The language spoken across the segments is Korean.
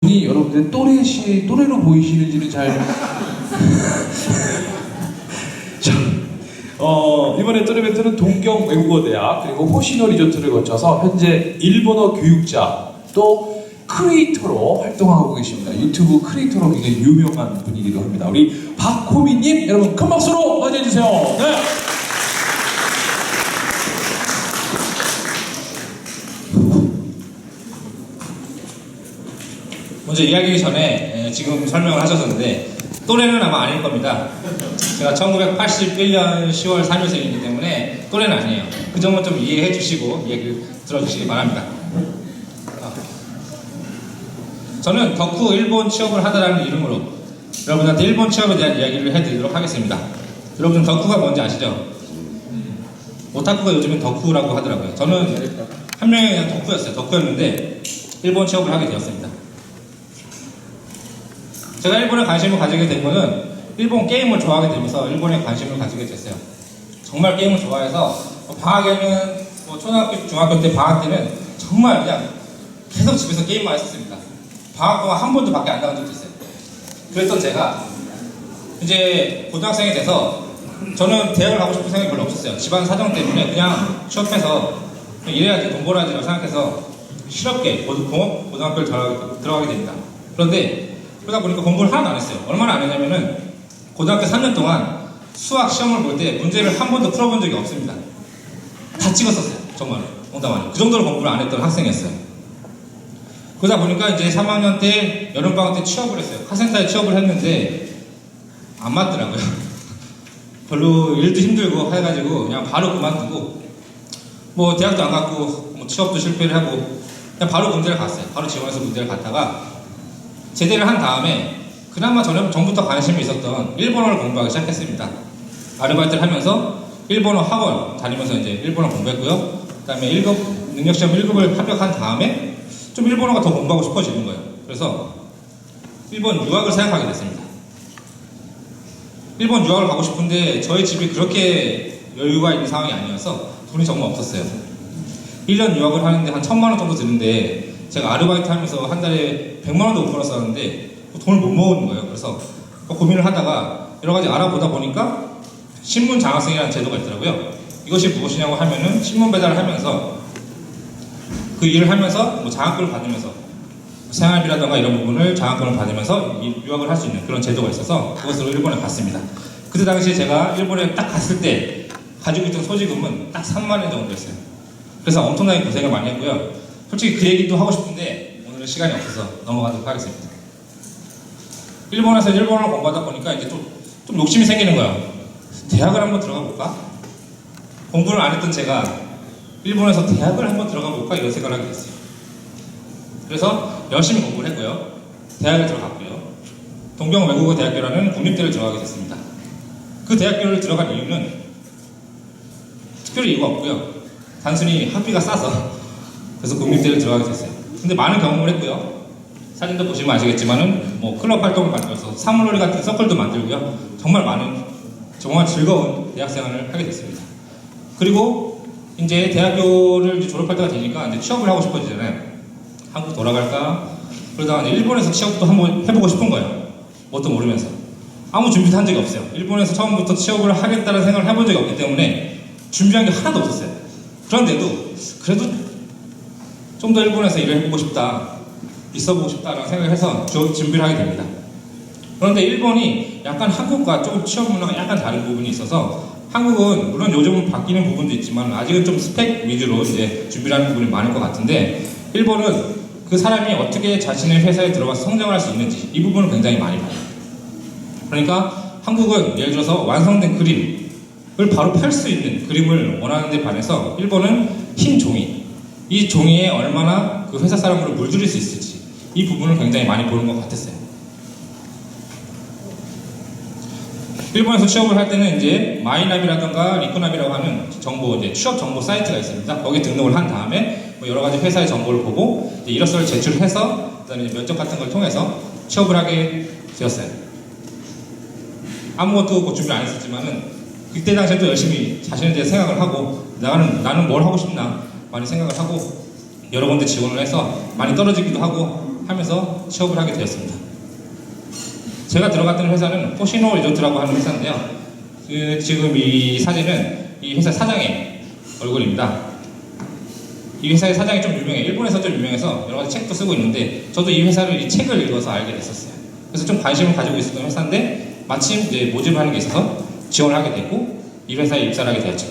이 여러분들 또래로 보이시는지는 잘 자, 이번에 또래 멘트는 동경 외국어대학 그리고 호시노 리조트를 거쳐서 현재 일본어 교육자 또 크리에이터로 활동하고 계십니다. 유튜브 크리에이터로 굉장히 유명한 분이기도 합니다. 우리 박호미님 여러분 큰 박수로 맞이해주세요. 네. 먼저 이야기하기 전에 지금 설명을 하셨었는데 또래는 아마 아닐 겁니다. 제가 1981년 10월 3일생이기 때문에 또래는 아니에요. 그 점은 좀 이해해 주시고 얘기를 들어주시기 바랍니다. 저는 덕후 일본 취업을 하다라는 이름으로 여러분한테 일본 취업에 대한 이야기를 해드리도록 하겠습니다. 여러분 덕후가 뭔지 아시죠? 오타쿠가 요즘엔 덕후라고 하더라고요. 저는 한 명이 그냥 덕후였어요. 덕후였는데 일본 취업을 하게 되었습니다. 제가 일본에 관심을 가지게 된 거는 일본 게임을 좋아하게 되면서 일본에 관심을 가지게 됐어요. 정말 게임을 좋아해서 방학에는 초등학교, 중학교 때 방학 때는 정말 그냥 계속 집에서 게임만 했었습니다. 방학 동안 한 번도 밖에 안 나간 적도 있어요. 그랬던 제가 이제 고등학생이 돼서 저는 대학을 가고 싶은 생각이 별로 없었어요. 집안 사정 때문에 그냥 취업해서 그냥 일해야지 돈 벌어야지라고 생각해서 실업계 고등학교를 들어가게 됩니다. 그런데 그러다 보니까 공부를 하나도 안 했어요. 얼마나 안 했냐면은 고등학교 3년 동안 수학 시험을 볼 때 문제를 한 번도 풀어본 적이 없습니다. 다 찍었었어요. 정말 농담 그 정도로 공부를 안 했던 학생이었어요. 그러다 보니까 이제 3학년 때 여름방학 때 취업을 했어요. 카센터에 취업을 했는데 안 맞더라고요. 별로 일도 힘들고 해가지고 그냥 바로 그만두고 뭐 대학도 안 갔고 뭐 취업도 실패를 하고 그냥 바로 군대를 갔어요. 바로 지원해서 군대를 갔다가 제대를 한 다음에 그나마 전부터 관심이 있었던 일본어를 공부하기 시작했습니다. 아르바이트를 하면서 일본어 학원 다니면서 이제 일본어 공부했고요. 그 다음에 1급, 능력시험 1급을 합격한 다음에 좀 일본어가 더 공부하고 싶어지는 거예요. 그래서 일본 유학을 생각하게 됐습니다. 일본 유학을 가고 싶은데 저희 집이 그렇게 여유가 있는 상황이 아니어서 돈이 정말 없었어요. 1년 유학을 하는데 한 1,000만 원 정도 드는데 제가 아르바이트 하면서 한 달에 100만 원도 못 벌었었는데 돈을 못 모으는 거예요. 그래서 고민을 하다가 여러 가지 알아보다 보니까 신문 장학생이라는 제도가 있더라고요. 이것이 무엇이냐고 하면은 신문 배달을 하면서 그 일을 하면서 뭐 장학금을 받으면서 생활비라든가 이런 부분을 장학금을 받으면서 유학을 할 수 있는 그런 제도가 있어서 그것으로 일본에 갔습니다. 그때 당시에 제가 일본에 딱 갔을 때 가지고 있던 소지금은 딱 3만 원 정도였어요. 그래서 엄청나게 고생을 많이 했고요. 솔직히 그 얘기도 하고 싶은데 오늘은 시간이 없어서 넘어가도록 하겠습니다. 일본에서 일본어를 공부하다 보니까 이제 좀 욕심이 생기는 거예요. 대학을 한번 들어가 볼까? 공부를 안 했던 제가 일본에서 대학을 한번 들어가 볼까? 이런 생각을 하게 됐어요. 그래서 열심히 공부를 했고요. 대학을 들어갔고요. 동경 외국어 대학교라는 국립대를 들어가게 됐습니다. 그 대학교를 들어간 이유는 특별히 이유가 없고요. 단순히 학비가 싸서 그래서 국립대를 들어가게 됐어요. 근데 많은 경험을 했고요. 사진도 보시면 아시겠지만은 뭐 클럽 활동을 만들어서 사물놀이 같은 서클도 만들고요. 정말 즐거운 대학생활을 하게 됐습니다. 그리고 이제 대학교를 이제 졸업할 때가 되니까 이제 취업을 하고 싶어지잖아요. 한국 돌아갈까? 그러다가 이제 일본에서 취업도 한번 해보고 싶은 거예요. 뭣도 모르면서. 아무 준비도 한 적이 없어요. 일본에서 처음부터 취업을 하겠다는 생각을 해본 적이 없기 때문에 준비한 게 하나도 없었어요. 그런데도 그래도 좀 더 일본에서 일을 해보고 싶다, 있어보고 싶다라는 생각을 해서 준비를 하게 됩니다. 그런데 일본이 약간 한국과 조금 취업 문화가 약간 다른 부분이 있어서 한국은 물론 요즘은 바뀌는 부분도 있지만 아직은 좀 스펙 위주로 이제 준비를 하는 부분이 많을 것 같은데 일본은 그 사람이 어떻게 자신의 회사에 들어가서 성장을 할 수 있는지 이 부분을 굉장히 많이 봐요. 그러니까 한국은 예를 들어서 완성된 그림을 바로 펼 수 있는 그림을 원하는 데 반해서 일본은 흰 종이 이 종이에 얼마나 그 회사 사람으로 물들일 수 있을지 이 부분을 굉장히 많이 보는 것 같았어요. 일본에서 취업을 할 때는 이제 마이나비라든가 리쿠나비라고 하는 이제 취업 정보 사이트가 있습니다. 거기 등록을 한 다음에 뭐 여러 가지 회사의 정보를 보고 이제 이력서를 제출해서 그다음에 면접 같은 걸 통해서 취업을 하게 되었어요. 아무것도 준비 안 했었지만은 그때 당시에 또 열심히 자신에 대해 생각을 하고 나는 뭘 하고 싶나 많이 생각을 하고 여러 군데 지원을 해서 많이 떨어지기도 하고 하면서 취업을 하게 되었습니다. 제가 들어갔던 회사는 호시노 리조트라고 하는 회사인데요. 지금 이 사진은 이 회사 사장의 얼굴입니다. 이 회사의 사장이 좀 유명해요. 일본에서 좀 유명해서 여러 가지 책도 쓰고 있는데 저도 이 회사를 이 책을 읽어서 알게 됐었어요. 그래서 좀 관심을 가지고 있었던 회사인데 마침 이제 모집을 하는 게 있어서 지원을 하게 됐고 이 회사에 입사를 하게 되었죠.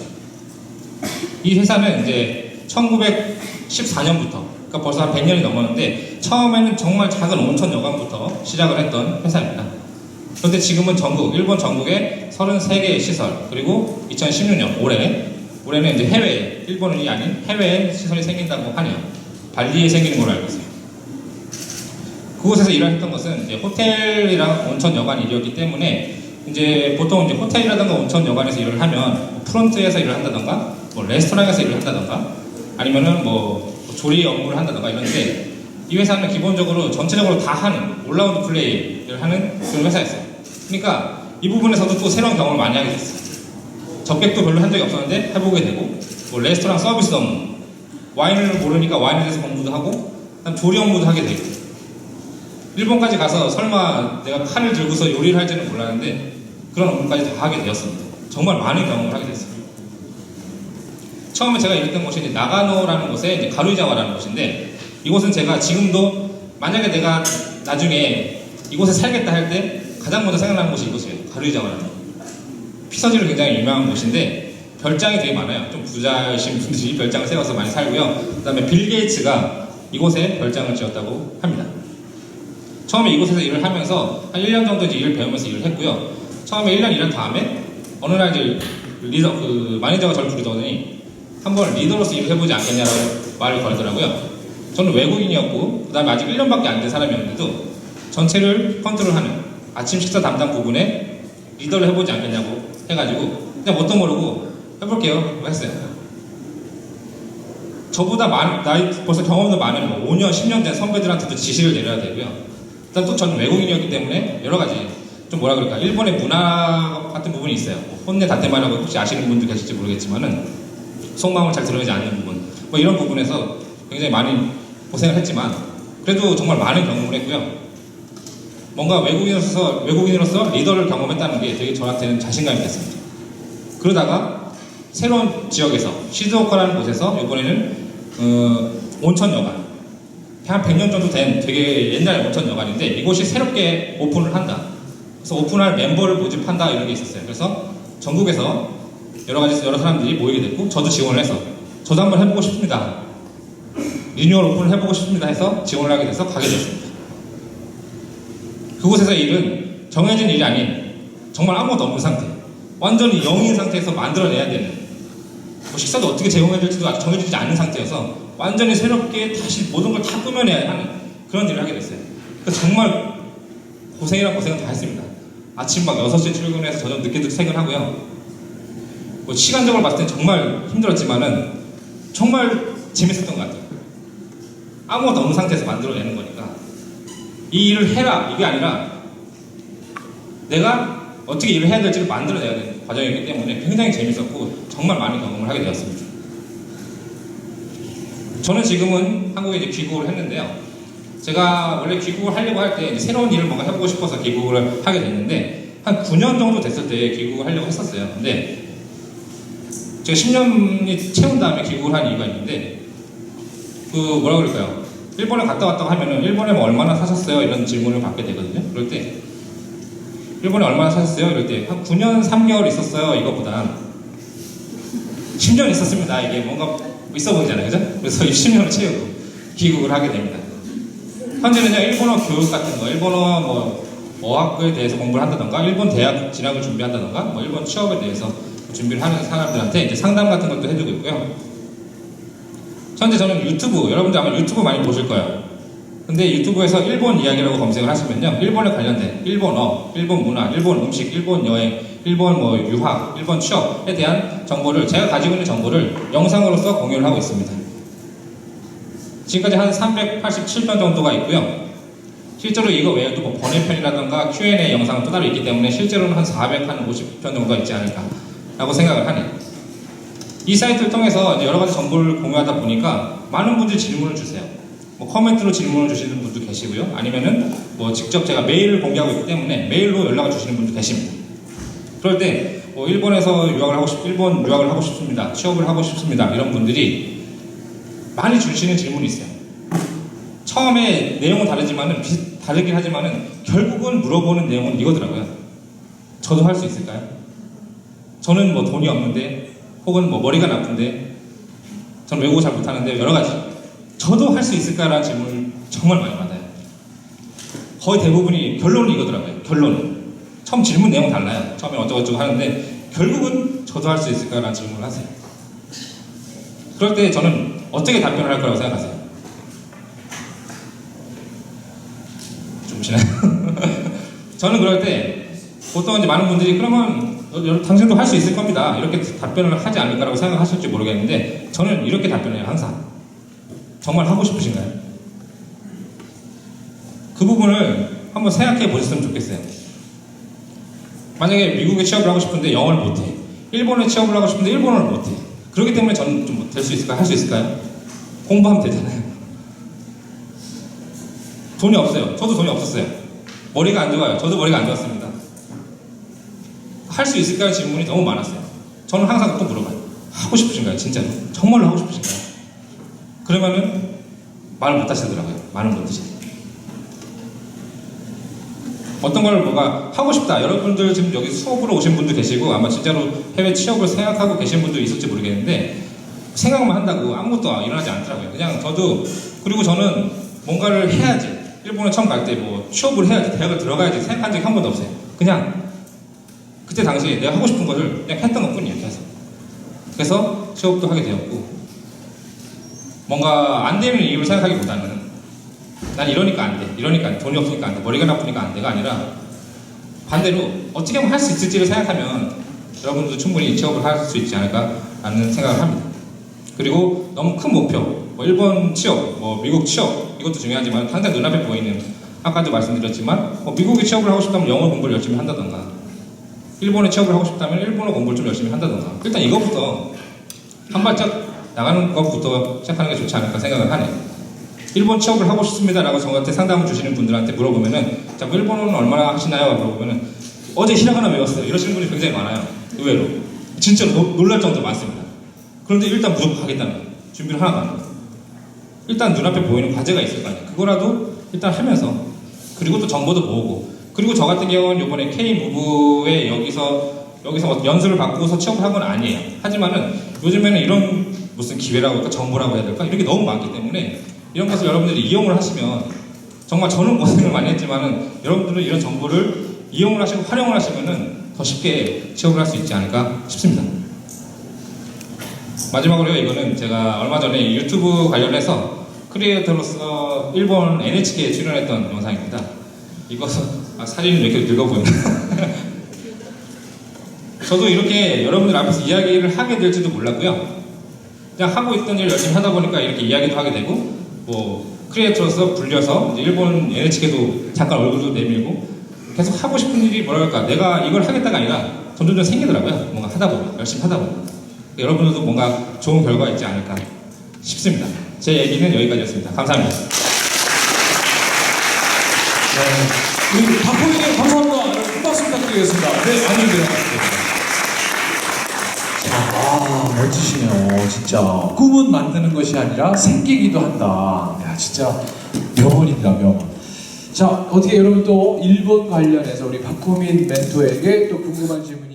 이 회사는 이제 1914년부터 그러니까 벌써 한 100년이 넘었는데 처음에는 정말 작은 온천 여관부터 시작을 했던 회사입니다. 그런데 지금은 일본 전국에 33개의 시설 그리고 2016년 올해는 이제 해외에 일본이 아닌 해외에 시설이 생긴다고 하네요. 발리에 생기는 걸로 알고 있어요. 그곳에서 일을 했던 것은 이제 호텔이랑 온천 여관 일이었기 때문에 이제 보통 이제 호텔이라든가 온천 여관에서 일을 하면 프론트에서 일을 한다던가 뭐 레스토랑에서 일을 한다던가 아니면은 뭐 조리 업무를 한다던가 이런데 이 회사는 기본적으로 전체적으로 다 하는 올라운드 플레이를 하는 그런 회사였어요. 그러니까 이 부분에서도 또 새로운 경험을 많이 하게 됐어요. 접객도 별로 한 적이 없었는데 해보게 되고 뭐 레스토랑 서비스 업무 와인을 모르니까 와인에 대해서 공부도 하고 그다음 조리 업무도 하게 되고 일본까지 가서 설마 내가 칼을 들고서 요리를 할지는 몰랐는데 그런 업무까지 다 하게 되었습니다. 정말 많은 경험을 하게 됐어요. 처음에 제가 일했던 곳이 이제 나가노라는 곳에 이제 가루이자와라는 곳인데 이곳은 제가 지금도 만약에 내가 나중에 이곳에 살겠다 할 때 가장 먼저 생각나는 곳이 이곳이에요. 가루이자와라는 피서지로 굉장히 유명한 곳인데 별장이 되게 많아요. 좀 부자이신 분들이 별장을 세워서 많이 살고요. 그 다음에 빌 게이츠가 이곳에 별장을 지었다고 합니다. 처음에 이곳에서 일을 하면서 한 1년 정도 이제 일을 배우면서 일을 했고요. 처음에 1년 일한 다음에 어느 날 이제 마네저가 저를 부르더니 한번 리더로서 일을 해보지 않겠냐라고 말을 걸더라고요. 저는 외국인이었고 그 다음에 아직 1년밖에 안 된 사람이었는데도 전체를 컨트롤하는 아침 식사 담당 부분에 리더를 해보지 않겠냐고 해가지고 그냥 뭣도 모르고 해볼게요 했어요. 저보다 나이 벌써 경험도 많은 5년, 10년 된 선배들한테도 지시를 내려야 되고요. 일단 또 저는 외국인이었기 때문에 여러 가지 좀 뭐라 그럴까 일본의 문화 같은 부분이 있어요. 혼내 다테마라고 혹시 아시는 분들 계실지 모르겠지만은 속마음을 잘 드러내지 않는 부분 뭐 이런 부분에서 굉장히 많이 고생을 했지만 그래도 정말 많은 경험을 했고요. 뭔가 외국인으로서 리더를 경험했다는 게 되게 저한테는 자신감이 됐습니다. 그러다가 새로운 지역에서 시즈오카라는 곳에서 이번에는 온천 여관 한 100년 정도 된 되게 옛날 온천 여관인데 이곳이 새롭게 오픈을 한다. 그래서 오픈할 멤버를 모집한다 이런 게 있었어요. 그래서 전국에서 여러 사람들이 모이게 됐고 저도 지원을 해서 저도 한번 해보고 싶습니다. 리뉴얼 오픈을 해보고 싶습니다 해서 지원을 하게 돼서 가게 됐습니다. 그곳에서 일은 정해진 일이 아닌 정말 아무것도 없는 상태 완전히 영인 상태에서 만들어내야 되는 뭐 식사도 어떻게 제공해야 될지도 아직 정해지지 않은 상태여서 완전히 새롭게 다시 모든 걸 다 꾸며내야 하는 그런 일을 하게 됐어요. 그래서 정말 고생이란 고생은 다 했습니다. 아침 막 6시에 출근해서 저녁 늦게 퇴근하고요. 뭐 시간적으로 봤을 땐 정말 힘들었지만은 정말 재밌었던 것 같아요. 아무것도 없는 상태에서 만들어내는 거니까 이 일을 해라 이게 아니라 내가 어떻게 일을 해야 될지를 만들어내야 되는 과정이기 때문에 굉장히 재밌었고 정말 많은 경험을 하게 되었습니다. 저는 지금은 한국에 이제 귀국을 했는데요. 제가 원래 귀국을 하려고 할 때 새로운 일을 뭔가 해보고 싶어서 귀국을 하게 됐는데 한 9년 정도 됐을 때 귀국을 하려고 했었어요. 근데 제가 10년이 채운 다음에 귀국을 한 이유가 있는데 뭐라 그럴까요? 일본에 갔다 왔다고 하면은 일본에 뭐 얼마나 사셨어요? 이런 질문을 받게 되거든요. 그럴 때 일본에 얼마나 사셨어요? 이럴 때 한 9년 3개월 있었어요. 이거보다 10년 있었습니다. 이게 뭔가 있어 보이잖아요. 그죠? 그래서 10년을 채우고 귀국을 하게 됩니다. 현재는요, 일본어 교육 같은 거, 일본어 뭐 어학에 대해서 공부를 한다던가, 일본 대학 진학을 준비한다던가, 뭐 일본 취업에 대해서 준비를 하는 사람들한테 이제 상담 같은 것도 해주고 있고요. 현재 저는 유튜브, 여러분들 아마 유튜브 많이 보실 거예요. 근데 유튜브에서 일본 이야기라고 검색을 하시면요, 일본에 관련된 일본어, 일본 문화, 일본 음식, 일본 여행, 일본 뭐 유학, 일본 취업에 대한 정보를 제가 가지고 있는 정보를 영상으로서 공유를 하고 있습니다. 지금까지 한 387편 정도가 있고요. 실제로 이거 외에도 뭐 번외편이라던가 Q&A 영상은 또 따로 있기 때문에 실제로는 한 450편 정도가 있지 않을까라고 생각을 하네요. 이 사이트를 통해서 이제 여러 가지 정보를 공유하다 보니까 많은 분들이 질문을 주세요. 뭐 커멘트로 질문을 주시는 분도 계시고요. 아니면은 뭐 직접 제가 메일을 공개하고 있기 때문에 메일로 연락을 주시는 분도 계십니다. 그럴 때 뭐 일본에서 일본 유학을 하고 싶습니다. 취업을 하고 싶습니다. 이런 분들이 많이 주시는 질문이 있어요. 처음에 내용은 다르긴 하지만은 결국은 물어보는 내용은 이거더라고요. 저도 할 수 있을까요? 저는 뭐 돈이 없는데, 혹은 뭐 머리가 나쁜데, 저는 외국어 잘 못하는데, 여러 가지. 저도 할 수 있을까라는 질문을 정말 많이 받아요. 거의 대부분이 결론은 이거더라고요. 결론은. 처음 질문 내용 달라요. 처음에 어쩌고저쩌고 하는데, 결국은 저도 할 수 있을까라는 질문을 하세요. 그럴 때 저는 어떻게 답변을 할 거라고 생각하세요? 주무시나요? 저는 그럴 때 보통 이제 많은 분들이 그러면 당신도 할 수 있을 겁니다. 이렇게 답변을 하지 않을 거라고 생각하실지 모르겠는데 저는 이렇게 답변해요. 항상. 정말 하고 싶으신가요? 그 부분을 한번 생각해 보셨으면 좋겠어요. 만약에 미국에 취업을 하고 싶은데 영어를 못해. 일본에 취업을 하고 싶은데 일본어를 못해. 그렇기 때문에 저는 좀 될 수 있을까요? 할 수 있을까요? 공부하면 되잖아요. 돈이 없어요. 저도 돈이 없었어요. 머리가 안 좋아요. 저도 머리가 안 좋았습니다. 할 수 있을까요? 질문이 너무 많았어요. 저는 항상 또 물어봐요. 하고 싶으신가요? 진짜로? 정말로 하고 싶으신가요? 그러면은 말을 못 하시더라고요. 많은 분들이. 어떤 걸 뭐가 하고 싶다. 여러분들 지금 여기 수업으로 오신 분도 계시고 아마 진짜로 해외 취업을 생각하고 계신 분도 있을지 모르겠는데 생각만 한다고 아무것도 일어나지 않더라고요. 그냥 그리고 저는 뭔가를 해야지. 일본에 처음 갈 때 뭐 취업을 해야지, 대학을 들어가야지 생각한 적이 한 번도 없어요. 그냥 그때 당시에 내가 하고 싶은 것을 그냥 했던 것 뿐이에요. 그래서 취업도 하게 되었고 뭔가 안 되는 이유를 생각하기보다는 난 이러니까 안 돼, 이러니까 안 돼, 돈이 없으니까 안 돼, 머리가 나쁘니까 안 돼가 아니라 반대로 어떻게 하면 할 수 있을지를 생각하면 여러분들도 충분히 취업을 할 수 있지 않을까라는 생각을 합니다. 그리고 너무 큰 목표, 뭐 일본 취업, 뭐 미국 취업 이것도 중요하지만 당장 눈앞에 보이는 아까도 말씀드렸지만 뭐 미국에 취업을 하고 싶다면 영어 공부를 열심히 한다던가 일본에 취업을 하고 싶다면 일본어 공부를 좀 열심히 한다던가 일단 이것부터 한 발짝 나가는 것부터 시작하는 게 좋지 않을까 생각을 하네요. 일본 취업을 하고 싶습니다라고 저한테 상담을 주시는 분들한테 물어보면은 자, 뭐 일본어는 얼마나 하시나요? 물어보면은 어제 히라가나 외웠어요. 이러시는 분이 굉장히 많아요. 의외로. 진짜로 놀랄 정도로 많습니다. 그런데 일단 무조건 가겠다는 거예요. 준비를 하나도 안 해요. 일단 눈앞에 보이는 과제가 있을 거 아니에요. 그거라도 일단 하면서 그리고 또 정보도 모으고 그리고 저 같은 경우는 이번에 K무브에 여기서 연수를 받고서 취업을 한 건 아니에요. 하지만은 요즘에는 이런 무슨 기회라고 할까 정보라고 해야 될까 이런 게 너무 많기 때문에 이런 것을 여러분들이 이용을 하시면 정말 저는 고생을 많이 했지만은 여러분들은 이런 정보를 이용을 하시고 활용을 하시면은 더 쉽게 취업을 할 수 있지 않을까 싶습니다. 마지막으로요, 이거는 제가 얼마 전에 유튜브 관련해서 크리에이터로서 일본 NHK에 출연했던 영상입니다. 이거 사진이 왜 이렇게 늙어 보이나? 저도 이렇게 여러분들 앞에서 이야기를 하게 될지도 몰랐고요. 그냥 하고 있던 일 열심히 하다 보니까 이렇게 이야기도 하게 되고 뭐 크리에이터로서 불려서 이제 일본 NHK도 잠깐 얼굴도 내밀고 계속 하고 싶은 일이 뭐랄까 내가 이걸 하겠다가 아니라 점점 생기더라고요. 뭔가 하다 보면 열심히 하다 보면 여러분들도 뭔가 좋은 결과가 있지 않을까 싶습니다. 제 얘기는 여기까지였습니다. 감사합니다. 네, 우리 박호민님 감사합니다. 큰 박수 부탁드리겠습니다. 네, 안녕히 멋지시네요. 진짜 꿈은 만드는 것이 아니라 생기기도 한다. 야, 진짜 명언입니다, 명언. 자, 어떻게 여러분 또 일본 관련해서 우리 박호민 멘토에게 또 궁금한 질문